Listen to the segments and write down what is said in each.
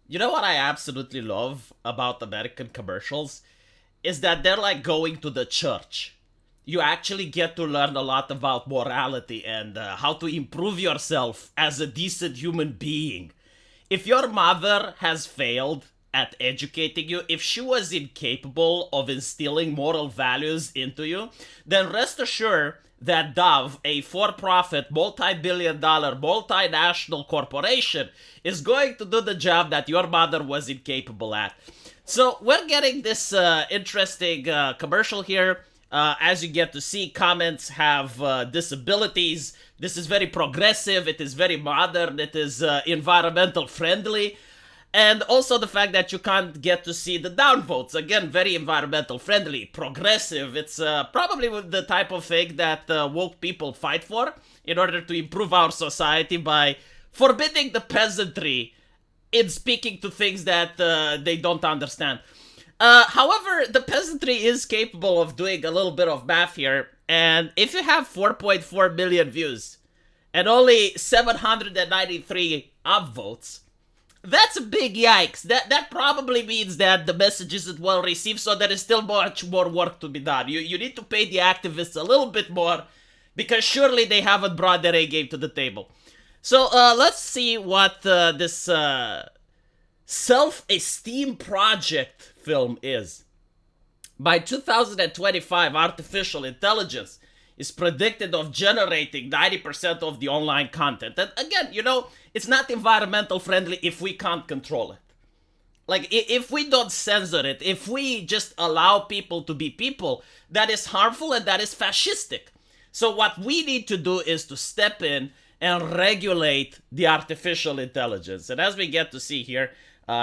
You know what I absolutely love about American commercials is that they're like going to the church. You actually get to learn a lot about morality and how to improve yourself as a decent human being. If your mother has failed at educating you, if she was incapable of instilling moral values into you, then rest assured that Dove, a for profit, multi billion dollar, multinational corporation, is going to do the job that your mother was incapable at. So we're getting this interesting commercial here. As you get to see, comments have disabilities. This is very progressive. It is very modern. It is environmental friendly. And also the fact that you can't get to see the downvotes. Again, very environmental friendly, progressive. It's probably the type of thing that woke people fight for in order to improve our society by forbidding the peasantry in speaking to things that they don't understand. However, the peasantry is capable of doing a little bit of math here, and if you have 4.4 million views and only 793 upvotes, that's a big yikes. That probably means that the message isn't well received, so there is still much more work to be done. You need to pay the activists a little bit more, because surely they haven't brought their A game to the table. So let's see what this self-esteem project film is. By 2025, artificial intelligence is predicted of generating 90% of the online content. And again, it's not environmental friendly if we can't control it. Like, if we don't censor it, if we just allow people to be people, that is harmful and that is fascistic. So what we need to do is to step in and regulate the artificial intelligence. And as we get to see here,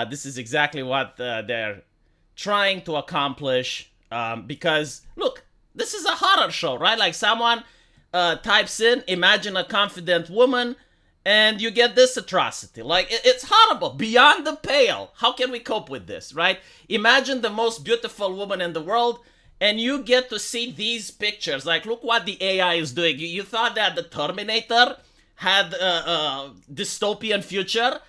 this is exactly what they're trying to accomplish. Because, look, this is a horror show, right? Like, someone types in, imagine a confident woman, and you get this atrocity. Like, it's horrible, beyond the pale. How can we cope with this, right? Imagine the most beautiful woman in the world, and you get to see these pictures. Like, look what the AI is doing. You thought that the Terminator had a dystopian future?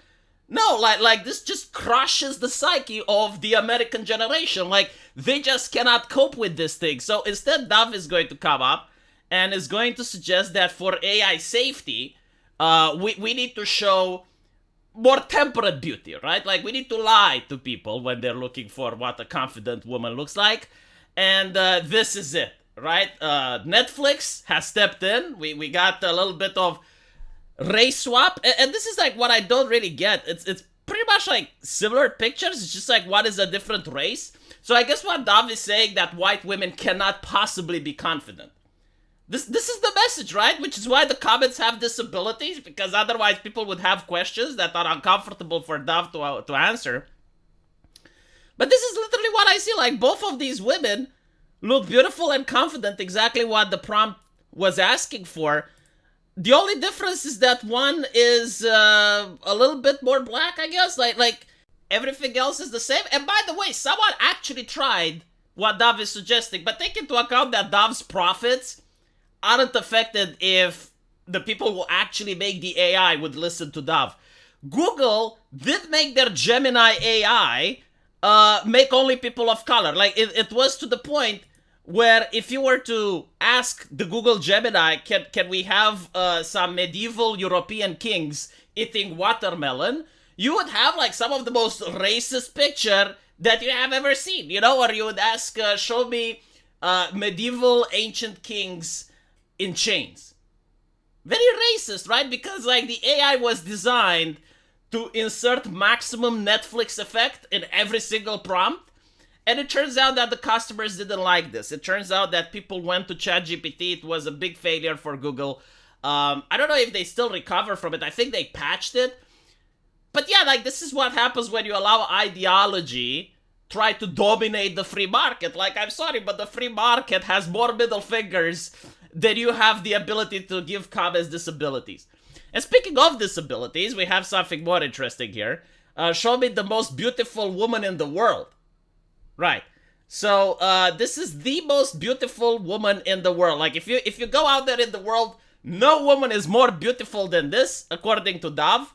No, like this just crushes the psyche of the American generation. Like, they just cannot cope with this thing. So instead, Dove is going to come up and is going to suggest that for AI safety, we need to show more temperate beauty, right? Like, we need to lie to people when they're looking for what a confident woman looks like. And this is it, right? Netflix has stepped in. We got a little bit of race swap, and this is like what I don't really get. It's pretty much like similar pictures. It's just like, what is a different race? So I guess what Dav is saying, that white women cannot possibly be confident. This is the message, right? Which is why the comments have disabilities, because otherwise people would have questions that are uncomfortable for Dav to answer. But this is literally what I see. Like, both of these women look beautiful and confident, exactly what the prompt was asking for. The only difference is that one is a little bit more black, I guess. Like everything else is the same. And by the way, someone actually tried what Dav is suggesting, but take into account that Dav's profits aren't affected if the people who actually make the AI would listen to Dav. Google did make their Gemini AI make only people of color. Like, it was to the point where if you were to ask the Google Gemini, can we have some medieval European kings eating watermelon, you would have like some of the most racist picture that you have ever seen, or you would ask, show me medieval ancient kings in chains. Very racist, right? Because like the AI was designed to insert maximum Netflix effect in every single prompt. And it turns out that the customers didn't like this. It turns out that people went to ChatGPT. It was a big failure for Google. I don't know if they still recover from it. I think they patched it. But yeah, like, this is what happens when you allow ideology try to dominate the free market. Like, I'm sorry, but the free market has more middle fingers than you have the ability to give comments disabilities. And speaking of disabilities, we have something more interesting here. Show me the most beautiful woman in the world. Right. So this is the most beautiful woman in the world. Like, if you go out there in the world, no woman is more beautiful than this, according to Dav.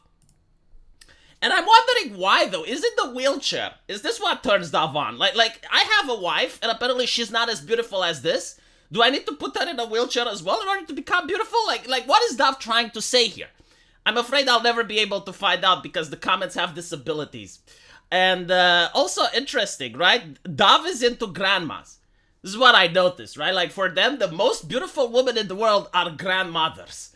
And I'm wondering why, though. Is it the wheelchair? Is this what turns Dove on? Like I have a wife, and apparently she's not as beautiful as this. Do I need to put her in a wheelchair as well in order to become beautiful? Like what is Dove trying to say here? I'm afraid I'll never be able to find out because the comments have disabilities. And also interesting, right? Dove is into grandmas. This is what I noticed, right? Like for them, the most beautiful women in the world are grandmothers.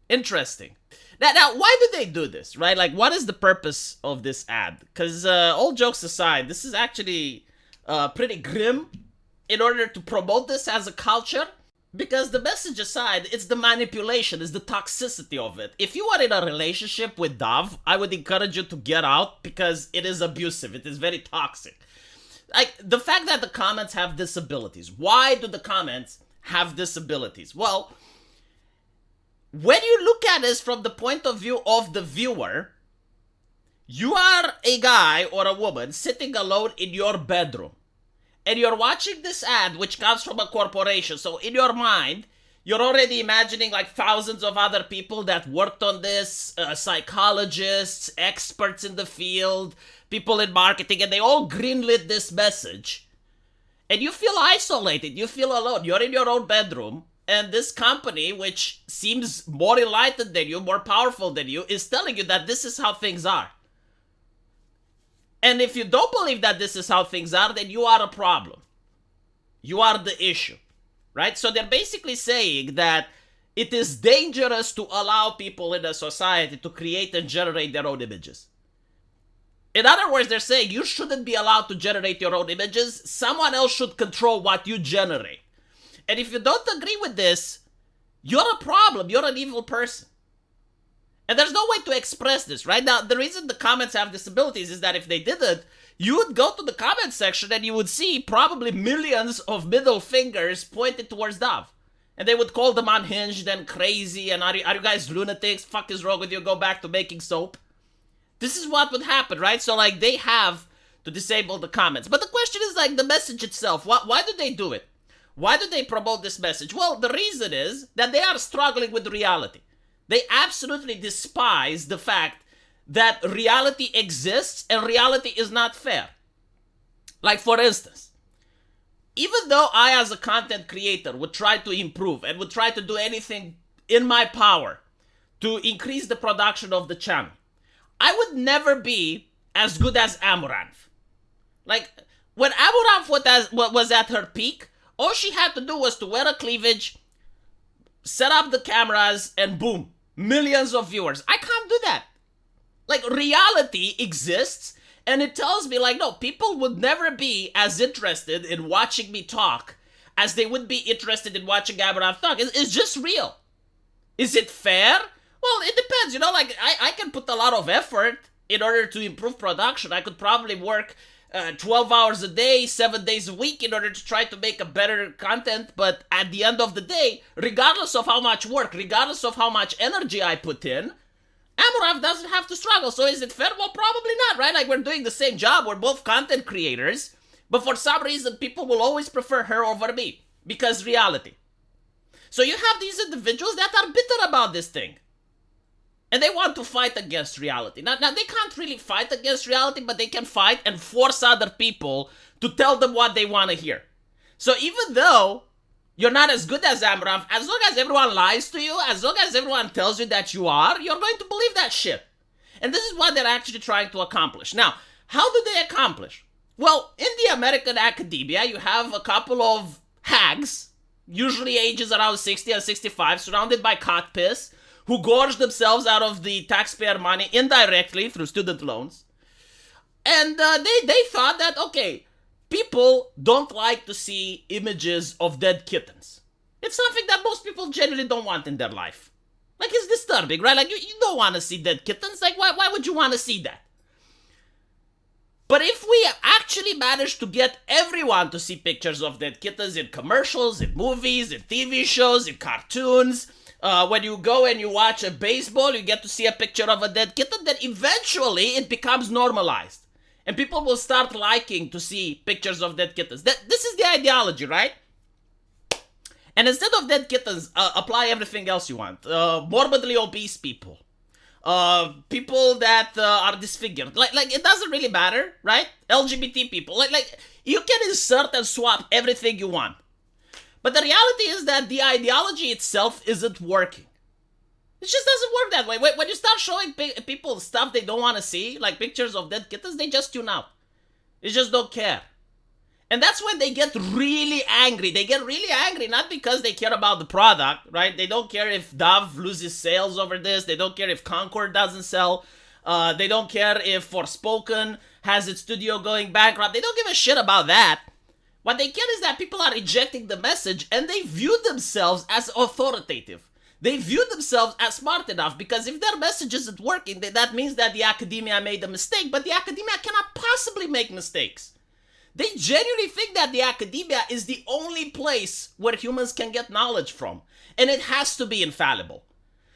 Interesting. Now, why do they do this, right? Like, what is the purpose of this ad? Because all jokes aside, this is actually pretty grim in order to promote this as a culture. Because the message aside, it's the manipulation, it's the toxicity of it. If you are in a relationship with Dove, I would encourage you to get out because it is abusive. It is very toxic. Like, the fact that the comments have disabilities. Why do the comments have disabilities? Well, when you look at this from the point of view of the viewer, you are a guy or a woman sitting alone in your bedroom. And you're watching this ad, which comes from a corporation. So in your mind, you're already imagining like thousands of other people that worked on this, psychologists, experts in the field, people in marketing, and they all greenlit this message. And you feel isolated, you feel alone. You're in your own bedroom, and this company, which seems more enlightened than you, more powerful than you, is telling you that this is how things are. And if you don't believe that this is how things are, then you are a problem. You are the issue, right? So they're basically saying that it is dangerous to allow people in a society to create and generate their own images. In other words, they're saying you shouldn't be allowed to generate your own images. Someone else should control what you generate. And if you don't agree with this, you're a problem. You're an evil person. And there's no way to express this, right? Now, the reason the comments have disabilities is that if they didn't, you would go to the comment section and you would see probably millions of middle fingers pointed towards Dove. And they would call them unhinged and crazy and are you guys lunatics? Fuck is wrong with you? Go back to making soap. This is what would happen, right? So, like, they have to disable the comments. But the question is, like, the message itself. Why do they do it? Why do they promote this message? Well, the reason is that they are struggling with reality. They absolutely despise the fact that reality exists and reality is not fair. Like, for instance, even though I as a content creator would try to improve and would try to do anything in my power to increase the production of the channel, I would never be as good as Amaranth. Like, when Amaranth was at her peak, all she had to do was to wear a cleavage, set up the cameras, and boom, millions of viewers. I can't do that. Like, reality exists, and it tells me, like, no, people would never be as interested in watching me talk as they would be interested in watching Amaranth talk. It's just real. Is it fair? Well, it depends, you know, like, I can put a lot of effort in order to improve production. I could probably work 12 hours a day, 7 days a week in order to try to make a better content, but at the end of the day, regardless of how much work, regardless of how much energy I put in, Amaranth doesn't have to struggle. So is it fair? Well, probably not, right? Like, we're doing the same job, we're both content creators, but for some reason, people will always prefer her over me, because reality. So you have these individuals that are bitter about this thing. And they want to fight against reality. Now, they can't really fight against reality, but they can fight and force other people to tell them what they want to hear. So even though you're not as good as Amaranth, as long as everyone lies to you, as long as everyone tells you that you are, you're going to believe that shit. And this is what they're actually trying to accomplish. Now, how do they accomplish? Well, in the American academia, you have a couple of hags, usually ages around 60 and 65, surrounded by cock piss, who gorge themselves out of the taxpayer money indirectly through student loans. And they thought that, okay, people don't like to see images of dead kittens. It's something that most people generally don't want in their life. Like, it's disturbing, right? Like, you don't want to see dead kittens. Like, why would you want to see that? But if we actually manage to get everyone to see pictures of dead kittens in commercials, in movies, in TV shows, in cartoons, when you go and you watch a baseball, you get to see a picture of a dead kitten, then eventually it becomes normalized. And people will start liking to see pictures of dead kittens. This is the ideology, right? And instead of dead kittens, apply everything else you want. Morbidly obese people. people that are disfigured. Like it doesn't really matter, right? LGBT people. Like you can insert and swap everything you want. But the reality is that the ideology itself isn't working. It just doesn't work that way. When you start showing people stuff they don't want to see, like pictures of dead kittens, they just tune out. They just don't care. And that's when they get really angry. They get really angry not because they care about the product, right? They don't care if Dove loses sales over this. They don't care if Concord doesn't sell. They don't care if Forspoken has its studio going bankrupt. They don't give a shit about that. What they care is that people are rejecting the message and they view themselves as authoritative. They view themselves as smart enough because if their message isn't working, that means that the academia made a mistake, but the academia cannot possibly make mistakes. They genuinely think that the academia is the only place where humans can get knowledge from, and it has to be infallible.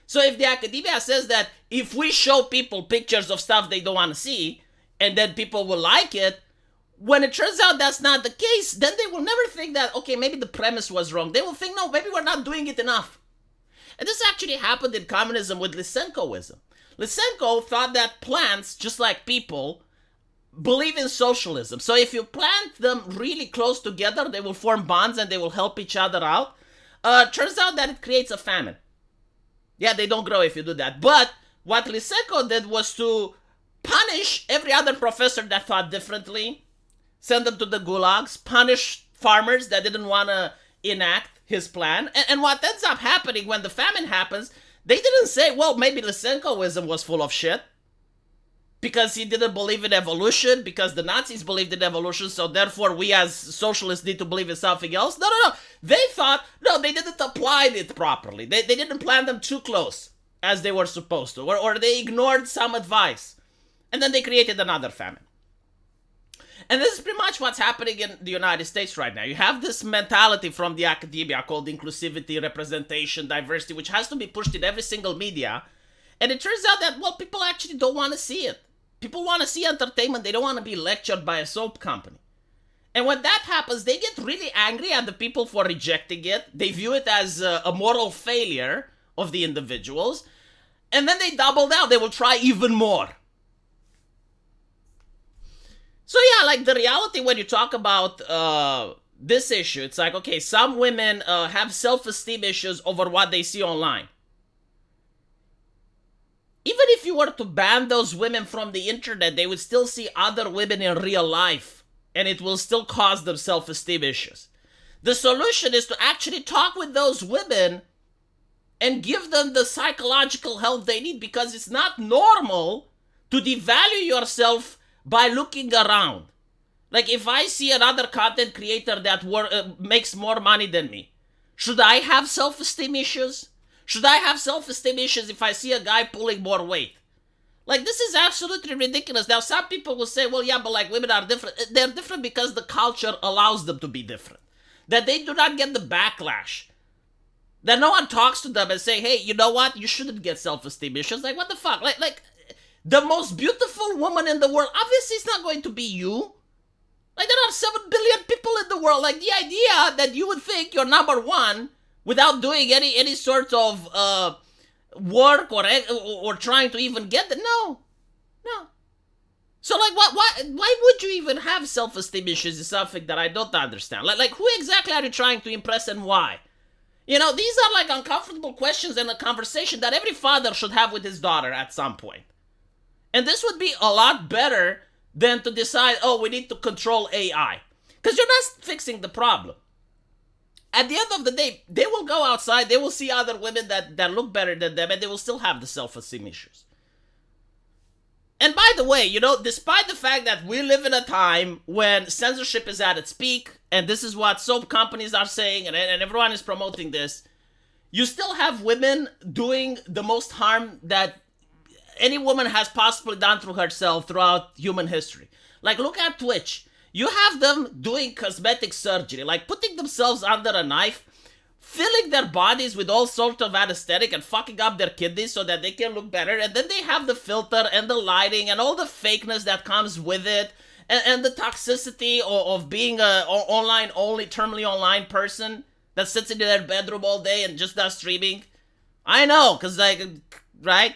So if the academia says that if we show people pictures of stuff they don't want to see, and then people will like it, when it turns out that's not the case, then they will never think that, okay, maybe the premise was wrong. They will think, no, maybe we're not doing it enough. And this actually happened in communism with Lysenkoism. Lysenko thought that plants, just like people, believe in socialism. So if you plant them really close together, they will form bonds and they will help each other out. Turns out that it creates a famine. Yeah, they don't grow if you do that. But what Lysenko did was to punish every other professor that thought differently, send them to the gulags, punish farmers that didn't want to enact his plan. And what ends up happening when the famine happens, they didn't say, well, maybe Lysenkoism was full of shit because he didn't believe in evolution, because the Nazis believed in evolution, so therefore we as socialists need to believe in something else. No. They thought, no, they didn't apply it properly. They didn't plant them too close as they were supposed to, or they ignored some advice. And then they created another famine. And this is pretty much what's happening in the United States right now. You have this mentality from the academia called inclusivity, representation, diversity, which has to be pushed in every single media. And it turns out that, well, people actually don't want to see it. People want to see entertainment. They don't want to be lectured by a soap company. And when that happens, they get really angry at the people for rejecting it. They view it as a moral failure of the individuals. And then they double down. They will try even more. So yeah, like the reality when you talk about this issue, it's like, okay, some women have self-esteem issues over what they see online. Even if you were to ban those women from the internet, they would still see other women in real life, and it will still cause them self-esteem issues. The solution is to actually talk with those women and give them the psychological help they need, because it's not normal to devalue yourself by looking around. Like if I see another content creator that makes more money than me, should I have self-esteem issues? Should I have self-esteem issues if I see a guy pulling more weight? Like, this is absolutely ridiculous. Now, some people will say, well, yeah, but like women are different. They're different because the culture allows them to be different. That they do not get the backlash. That no one talks to them and say, hey, you know what? You shouldn't get self-esteem issues. Like, what the fuck? Like the most beautiful woman in the world, obviously it's not going to be you. Like, there are 7 billion people in the world. Like, the idea that you would think you're number one without doing any sort of work or trying to even get it. No. So like why would you even have self-esteem issues is something that I don't understand. Like who exactly are you trying to impress and why? You know, these are like uncomfortable questions and a conversation that every father should have with his daughter at some point. And this would be a lot better than to decide, oh, we need to control AI. Because you're not fixing the problem. At the end of the day, they will go outside, they will see other women that look better than them, and they will still have the self-esteem issues. And by the way, you know, despite the fact that we live in a time when censorship is at its peak, and this is what soap companies are saying, and everyone is promoting this, you still have women doing the most harm that any woman has possibly done through herself throughout human history. Like, look at Twitch. You have them doing cosmetic surgery, like putting themselves under a knife, filling their bodies with all sorts of anesthetic and fucking up their kidneys so that they can look better. And then they have the filter and the lighting and all the fakeness that comes with it. And the toxicity of being a online-only, terminally online person that sits in their bedroom all day and just does streaming. I know, because like, right?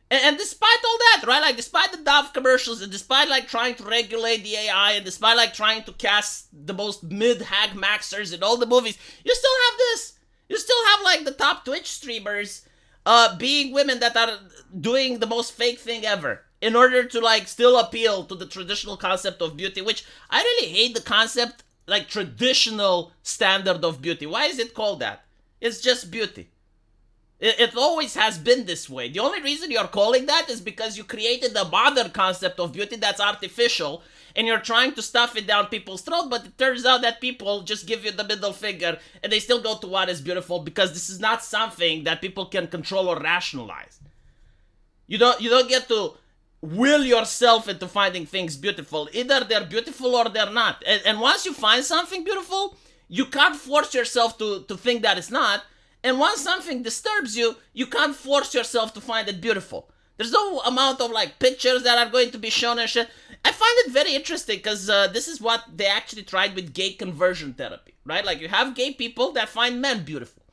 And despite all that, right? Like, despite the Dove commercials, and despite like trying to regulate the AI, and despite like trying to cast the most mid-hag maxers in all the movies, you still have this. You still have like the top Twitch streamers being women that are doing the most fake thing ever in order to like still appeal to the traditional concept of beauty, which I really hate the concept, like traditional standard of beauty. Why is it called that? It's just beauty. It always has been this way. The only reason you're calling that is because you created a modern concept of beauty that's artificial, and you're trying to stuff it down people's throat, but it turns out that people just give you the middle finger, and they still go to what is beautiful, because this is not something that people can control or rationalize. You don't get to will yourself into finding things beautiful. Either they're beautiful or they're not. And once you find something beautiful, you can't force yourself to think that it's not. And once something disturbs you, you can't force yourself to find it beautiful. There's no amount of like pictures that are going to be shown and shit. I find it very interesting because this is what they actually tried with gay conversion therapy, right? Like, you have gay people that find men beautiful.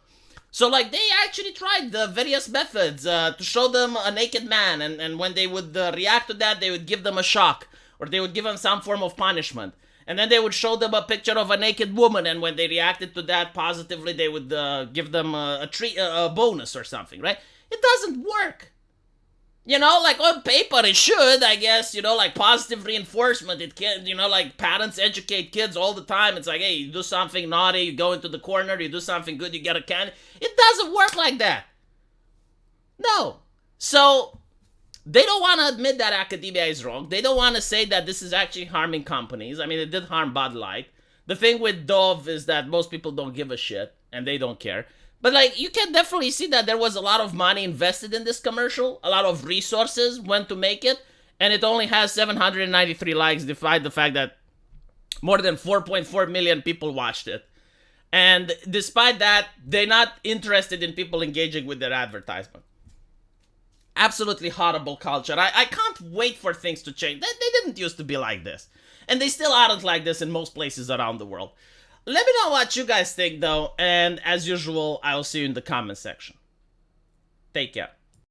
So like, they actually tried the various methods to show them a naked man, and when they would react to that, they would give them a shock, or they would give them some form of punishment. And then they would show them a picture of a naked woman, and when they reacted to that positively, they would give them a bonus or something, right? It doesn't work. You know, like, on paper it should, I guess, you know, like positive reinforcement. It can, you know, like parents educate kids all the time. It's like, hey, you do something naughty, you go into the corner, you do something good, you get a candy. It doesn't work like that. No. So, they don't want to admit that academia is wrong. They don't want to say that this is actually harming companies. I mean, it did harm Bud Light. The thing with Dove is that most people don't give a shit, and they don't care. But, like, you can definitely see that there was a lot of money invested in this commercial. A lot of resources went to make it. And it only has 793 likes, despite the fact that more than 4.4 million people watched it. And despite that, they're not interested in people engaging with their advertisement. Absolutely horrible culture. I can't wait for things to change. They didn't used to be like this. And they still aren't like this in most places around the world. Let me know what you guys think, though. And as usual, I'll see you in the comment section. Take care.